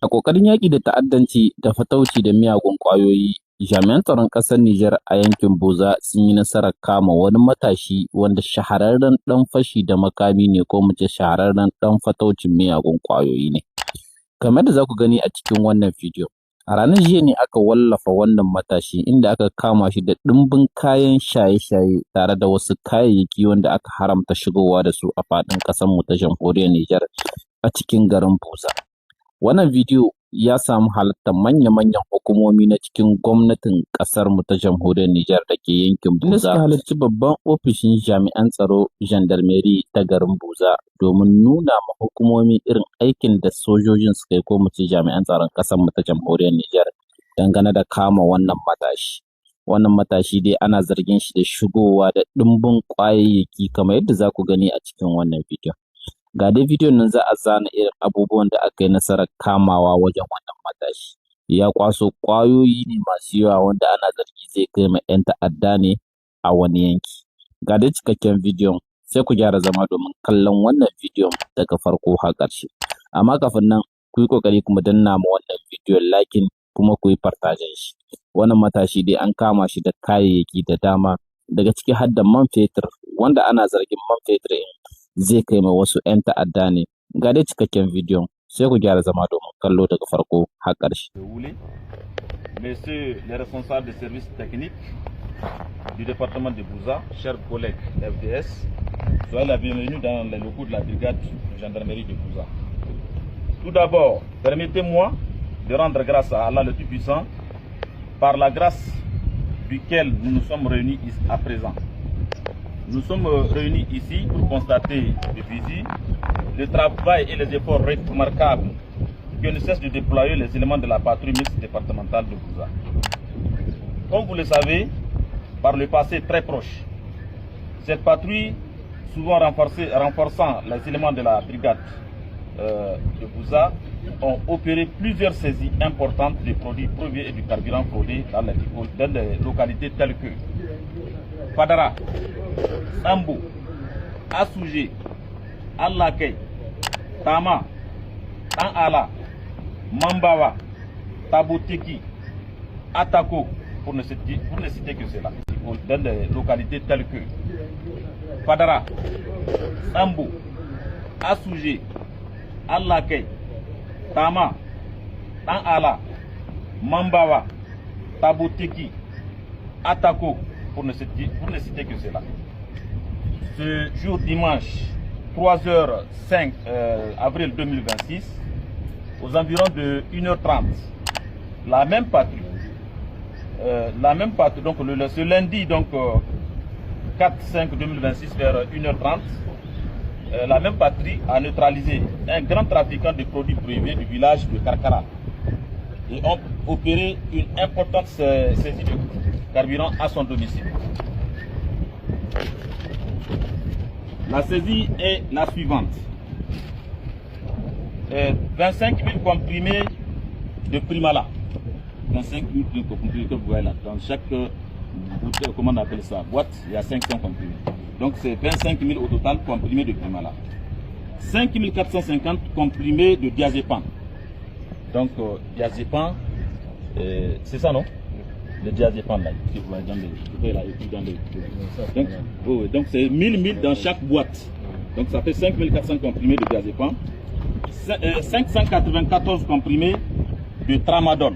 A ƙoƙarin yaƙi da ta'addanci da fatauci da miyagun ƙwayoyi, jami'an tsaron ƙasar Nijar a yankin Buza sun yi nasarar kama wani matashi wanda shahararren ɗan fashi da makami ne ko mu ce shahararren ɗan fataucin miyagun ƙwayoyi ne. Kamar da za ku gani a cikin wannan bidiyo, a ranar jiya ne aka wallafa wannan matashi inda aka kama shi da ɗimbin kayan shaye-shaye tare da wasu kayayyaki wanda aka haramta shigowa da su a faɗin ƙasarmu ta jamhuriyar Nijar a cikin garin Buza. Wannan bidiyo ya samu halartar manya-manyan hukumomi na cikin gwamnatin ƙasarmu ta jamhuriyar Nijar da ke yankin Buza. Inda suka halarci babban ofishin jami'an tsaro gendarmerie ta garin Buza domin nuna ma hukumomi irin aikin da sojojin suka yi ko mu ce jami'an tsaron ƙasarmu ta jamhuriyar Nijar dangane da kama wannan matashi. Wannan matashi dai ana zargin shi da shigowa da ɗimbin ƙwayayyaki kamar yadda za ku gani a cikin wannan bidiyon. Ga dai bidiyon nan za a zana irin abubuwan da aka yi nasarar kamawa wajen wannan matashi. Ya kwaso ƙwayoyi ne masu yawa wanda ana zargi zai kai ma 'yan ta'adda ne a wani yanki. Ga dai cikakken bidiyon, sai ku gyara zama domin kallon wannan bidiyon daga farko har ƙarshe. Amma kafin nan ku yi ƙoƙari kuma danna ma wannan bidiyon liking kuma ku yi partajen shi. Wannan matashi dai an kama shi da kayayyaki da dama daga ciki har da man fetur wanda ana zargin man fetur ɗin zai kai ma wasu 'yan ta'adda ne. Ga dai cikakken bidiyon, sai ku gyara zama domin kallo daga farko har ƙarshe. Messieurs les responsables des services techniques du département de Buza, chers collègues FDS, soyez la bienvenue dans les locaux de la brigade de gendarmerie de Buza. Tout d'abord, permettez-moi de rendre grâce à Allah le Tout-Puissant par la grâce duquel nous nous sommes réunis à présent. Nous sommes réunis ici pour constater depuis le travail et les efforts remarquables que ne cessent de déployer les éléments de la patrouille mixte départementale de Buza. Comme vous le savez, par le passé très proche, cette patrouille, souvent renforçant les éléments de la brigade de Buza, ont opéré plusieurs saisies importantes de produits privés et du carburant fraudé dans les localités telles que Fadara, Sambo, Assoujé, Allakay, Tama, Tanala, Mambawa, Taboteki, Atako, pour ne citer que cela. Dans les localités telles que Fadara, Sambo, Assoujé, Allakay, Tama, Tanala, Mambawa, Taboteki, Atako, pour ne citer que cela. Ce jour dimanche 3h05 avril 2026, aux environs de 1h30, la même patrouille, donc ce lundi, donc 4-5-2026 vers 1h30, la même patrouille a neutralisé un grand trafiquant de produits privés du village de Karkara et ont opéré une importante saisie de carburant à son domicile. La saisie est la suivante. 25 000 comprimés de Primala. 25 000 comprimés que vous voyez là. Dans chaque bouteille, comment on appelle ça, boîte, il y a 500 comprimés. Donc c'est 25 000 au total comprimés de Primala. 5 450 comprimés de diazépam. Donc diazépam, c'est ça non? Le diazépam là, si vous voyez dans les donc c'est 1000 dans chaque boîte. Donc ça fait 5400 comprimés de diazépam. 594 comprimés de tramadol.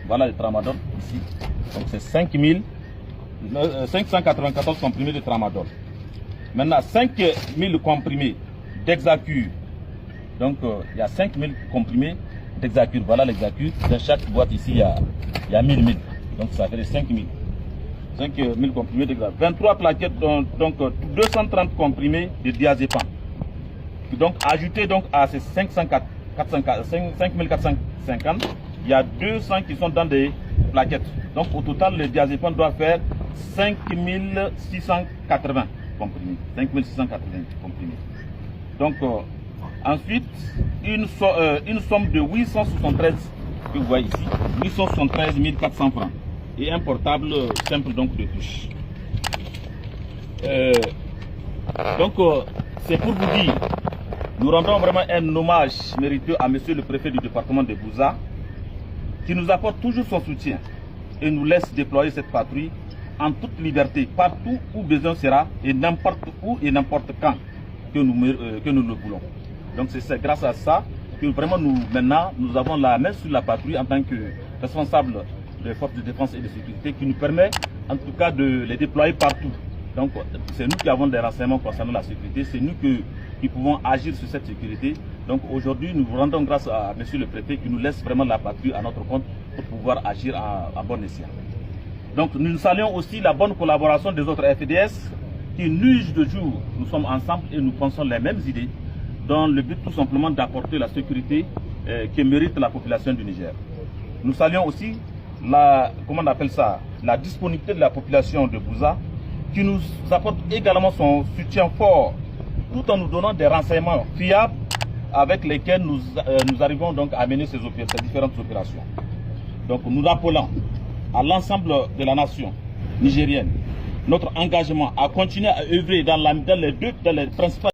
Voilà le tramadol ici. Donc c'est 594 comprimés de tramadol. Maintenant 5000 comprimés d'Hexacure. Donc il y a 5000 comprimés d'Hexacure. Voilà l'Hexacure. Dans chaque boîte ici il y a 1000. Donc ça fait 5000. 5000 comprimés d'Hexacure. 23 plaquettes, donc 230 comprimés de diazépam. Donc ajouté donc à ces 5450, il y a 200 qui sont dans des plaquettes. Donc au total le diazépam doit faire 5680 comprimés. 5680 comprimés. Donc ensuite une somme de 873 que vous voyez ici, 873 400 francs et un portable simple donc de touche. Donc c'est pour vous dire Nous rendons vraiment un hommage mériteux à monsieur le préfet du département de Bouza, qui nous apporte toujours son soutien et nous laisse déployer cette patrouille en toute liberté, partout où besoin sera, et n'importe où et n'importe quand que nous le voulons. Donc c'est grâce à ça que vraiment maintenant nous avons la main sur la patrouille en tant que responsable des forces de défense et de sécurité, qui nous permet en tout cas de les déployer partout. Donc c'est nous qui avons des renseignements concernant la sécurité, c'est nous qui pouvons agir sur cette sécurité. Donc aujourd'hui nous vous rendons grâce à monsieur le préfet qui nous laisse vraiment la patrouille à notre compte pour pouvoir agir à bon escient. Donc nous saluons aussi la bonne collaboration des autres FDS qui nuit de jour. Nous sommes ensemble et nous pensons les mêmes idées dans le but tout simplement d'apporter la sécurité que mérite la population du Niger. Nous saluons aussi la disponibilité de la population de Bouza qui nous apporte également son soutien fort tout en nous donnant des renseignements fiables avec lesquels nous arrivons donc à mener ces différentes opérations. Donc nous rappelons à l'ensemble de la nation nigérienne notre engagement à continuer à œuvrer dans les principales